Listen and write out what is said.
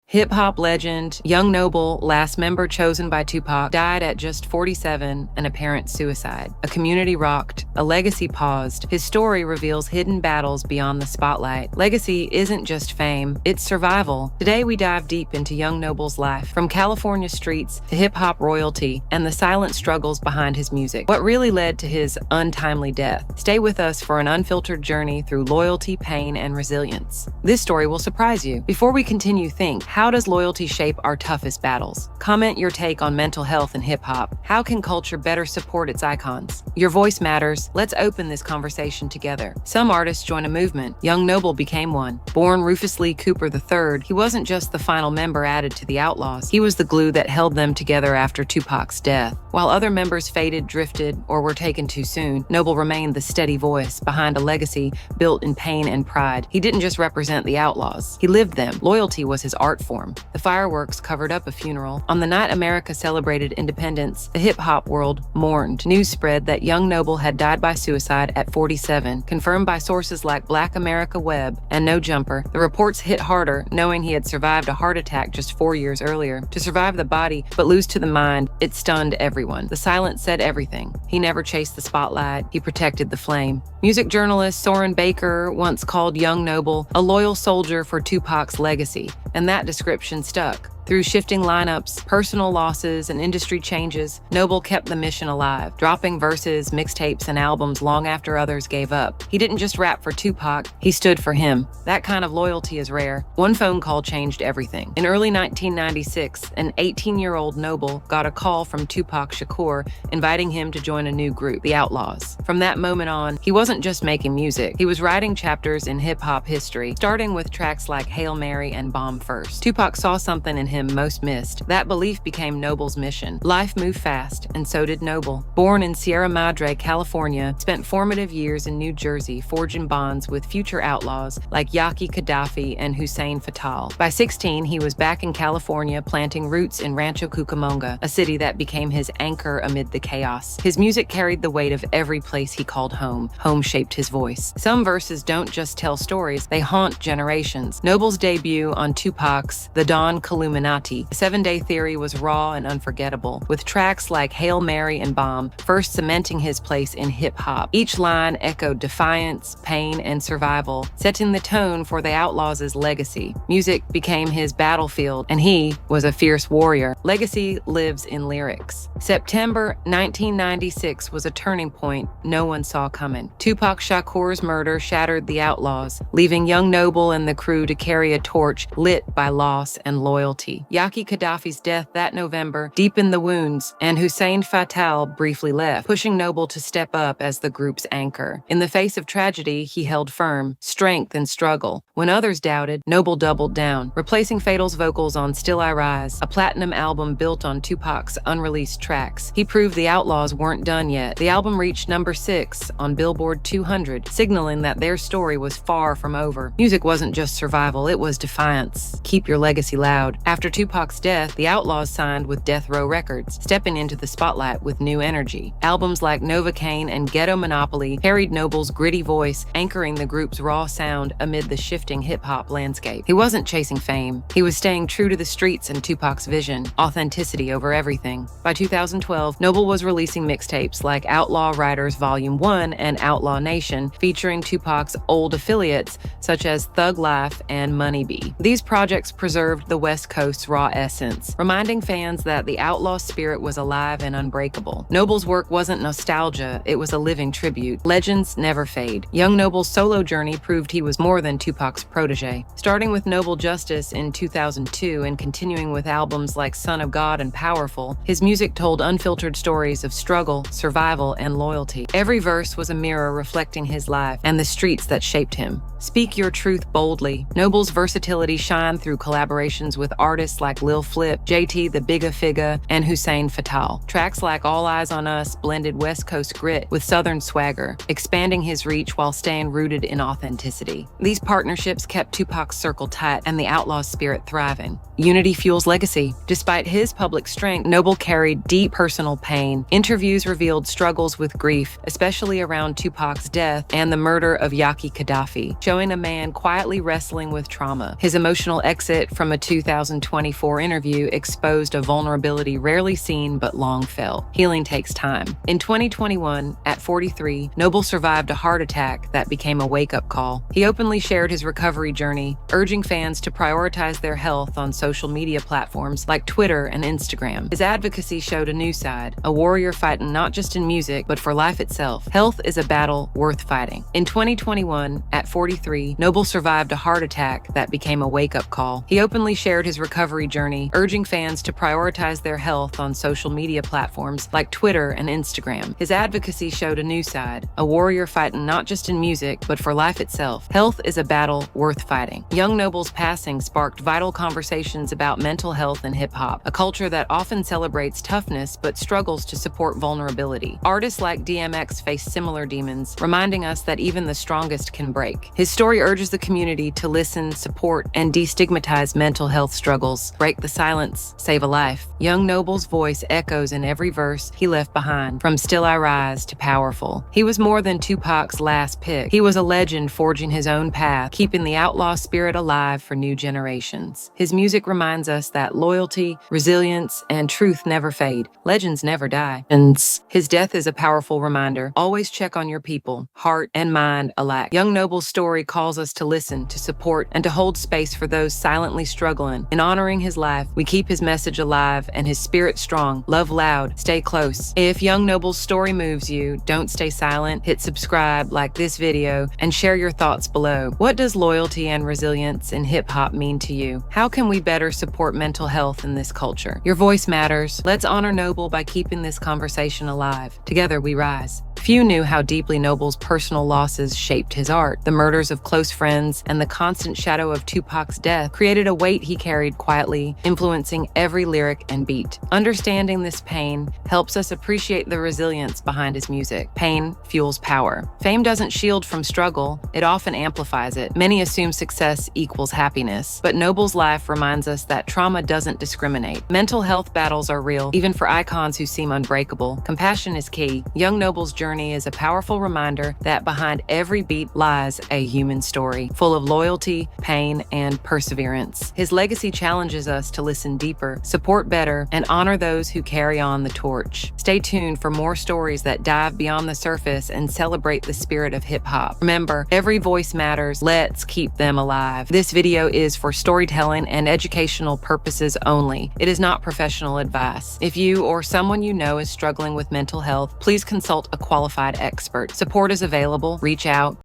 Hip-hop legend, Young Noble, last member chosen by Tupac, died at just 47, an apparent suicide. A community rocked, a legacy paused. His story reveals hidden battles beyond the spotlight. Legacy isn't just fame, it's survival. Today we dive deep into Young Noble's life, from California streets to hip-hop royalty, and the silent struggles behind his music. What really led to his untimely death? Stay with us for an unfiltered journey through loyalty, pain, and resilience. This story will surprise you. Before we continue, think, how does loyalty shape our toughest battles? Comment your take on mental health and hip-hop. How can culture better support its icons? Your voice matters. Let's open this conversation together. Some artists join a movement. Young Noble became one. Born Rufus Lee Cooper III, he wasn't just the final member added to the Outlawz. He was the glue that held them together after Tupac's death. While other members faded, drifted, or were taken too soon, Noble remained the steady voice behind a legacy built in pain and pride. He didn't just represent the Outlawz. He lived them. Loyalty was his art form. The fireworks covered up a funeral. On the night America celebrated independence, the hip-hop world mourned. News spread that Young Noble had died by suicide at 47, confirmed by sources like Black America Web and No Jumper. The reports hit harder, knowing he had survived a heart attack just 4 years earlier. To survive the body, but lose to the mind, it stunned everyone. The silence said everything. He never chased the spotlight. He protected the flame. Music journalist Soren Baker once called Young Noble a loyal soldier for Tupac's legacy, and that description stuck. Through shifting lineups, personal losses, and industry changes, Noble kept the mission alive, dropping verses, mixtapes, and albums long after others gave up. He didn't just rap for Tupac, he stood for him. That kind of loyalty is rare. One phone call changed everything. In early 1996, an 18-year-old Noble got a call from Tupac Shakur inviting him to join a new group, the Outlawz. From that moment on, he wasn't just making music, he was writing chapters in hip-hop history, starting with tracks like Hail Mary and Bomb First. Tupac saw something in him most missed. That belief became Noble's mission. Life moved fast, and so did Noble. Born in Sierra Madre, California, spent formative years in New Jersey forging bonds with future outlaws like Yaki Gaddafi and Hussein Fatal. By 16, he was back in California planting roots in Rancho Cucamonga, a city that became his anchor amid the chaos. His music carried the weight of every place he called home. Home shaped his voice. Some verses don't just tell stories, they haunt generations. Noble's debut on Tupac's The Don Killuminati, The 7-Day Theory was raw and unforgettable, with tracks like Hail Mary and Bomb first cementing his place in hip-hop. Each line echoed defiance, pain, and survival, setting the tone for the Outlawz' legacy. Music became his battlefield, and he was a fierce warrior. Legacy lives in lyrics. September 1996 was a turning point no one saw coming. Tupac Shakur's murder shattered the Outlawz, leaving Young Noble and the crew to carry a torch lit by loss and loyalty. Yaki Gaddafi's death that November deepened the wounds, and Hussein Fatal briefly left, pushing Noble to step up as the group's anchor. In the face of tragedy, he held firm, strength and struggle. When others doubted, Noble doubled down, replacing Fatal's vocals on Still I Rise, a platinum album built on Tupac's unreleased tracks. He proved the Outlawz weren't done yet. The album reached number 6 on Billboard 200, signaling that their story was far from over. Music wasn't just survival, it was defiance. Keep your legacy loud. After Tupac's death, the Outlawz signed with Death Row Records, stepping into the spotlight with new energy. Albums like Novocaine and Ghetto Monopoly carried Noble's gritty voice, anchoring the group's raw sound amid the shifting hip-hop landscape. He wasn't chasing fame. He was staying true to the streets and Tupac's vision, authenticity over everything. By 2012, Noble was releasing mixtapes like Outlaw Riders Volume 1 and Outlaw Nation, featuring Tupac's old affiliates such as Thug Life and Money B. These projects preserved the West Coast's raw essence, reminding fans that the outlaw spirit was alive and unbreakable. Noble's work wasn't nostalgia, it was a living tribute. Legends never fade. Young Noble's solo journey proved he was more than Tupac's protege. Starting with Noble Justice in 2002 and continuing with albums like Son of God and Powerful, his music told unfiltered stories of struggle, survival, and loyalty. Every verse was a mirror reflecting his life and the streets that shaped him. Speak your truth boldly. Noble's versatility shined through collaborations with artists artists like Lil Flip, JT the Bigga Figga, and Hussein Fatal. Tracks like All Eyes on Us blended West Coast grit with Southern swagger, expanding his reach while staying rooted in authenticity. These partnerships kept Tupac's circle tight and the Outlawz spirit thriving. Unity fuels legacy. Despite his public strength, Noble carried deep personal pain. Interviews revealed struggles with grief, especially around Tupac's death and the murder of Yaki Gaddafi, showing a man quietly wrestling with trauma. His emotional exit from a 2024 interview exposed a vulnerability rarely seen but long felt. Healing takes time. In 2021, at 43, Noble survived a heart attack that became a wake-up call. He openly shared his recovery journey, urging fans to prioritize their health on social media platforms like Twitter and Instagram. His advocacy showed a new side, a warrior fighting not just in music, but for life itself. Health is a battle worth fighting. In 2021, at 43, Noble survived a heart attack that became a wake-up call. He openly shared his recovery journey, urging fans to prioritize their health on social media platforms like Twitter and Instagram. His advocacy showed a new side, a warrior fighting not just in music, but for life itself. Health is a battle worth fighting. Young Noble's passing sparked vital conversations about mental health and hip-hop, a culture that often celebrates toughness but struggles to support vulnerability. Artists like DMX face similar demons, reminding us that even the strongest can break. His story urges the community to listen, support, and destigmatize mental health struggles. Break the silence, save a life. Young Noble's voice echoes in every verse he left behind, from Still I Rise to Powerful. He was more than Tupac's last pick. He was a legend forging his own path, keeping the outlaw spirit alive for new generations. His music reminds us that loyalty, resilience, and truth never fade. Legends never die. And his death is a powerful reminder. Always check on your people, heart and mind alike. Young Noble's story calls us to listen, to support, and to hold space for those silently struggling. In honoring his life, we keep his message alive and his spirit strong. Love loud, stay close. If Young Noble's story moves you, don't stay silent. Hit subscribe, like this video, and share your thoughts below. What does loyalty and resilience in hip-hop mean to you? How can we better support mental health in this culture? Your voice matters. Let's honor Noble by keeping this conversation alive. Together we rise. Few knew how deeply Noble's personal losses shaped his art. The murders of close friends and the constant shadow of Tupac's death created a weight he carried quietly, influencing every lyric and beat. Understanding this pain helps us appreciate the resilience behind his music. Pain fuels power. Fame doesn't shield from struggle, it often amplifies it. Many assume success equals happiness, but Noble's life reminds us that trauma doesn't discriminate. Mental health battles are real, even for icons who seem unbreakable. Compassion is key. Young Noble's journey is a powerful reminder that behind every beat lies a human story, full of loyalty, pain, and perseverance. His legacy challenges us to listen deeper, support better, and honor those who carry on the torch. Stay tuned for more stories that dive beyond the surface and celebrate the spirit of hip-hop. Remember, every voice matters. Let's keep them alive. This video is for storytelling and educational purposes only. It is not professional advice. If you or someone you know is struggling with mental health, please consult a qualified expert. Support is available. Reach out.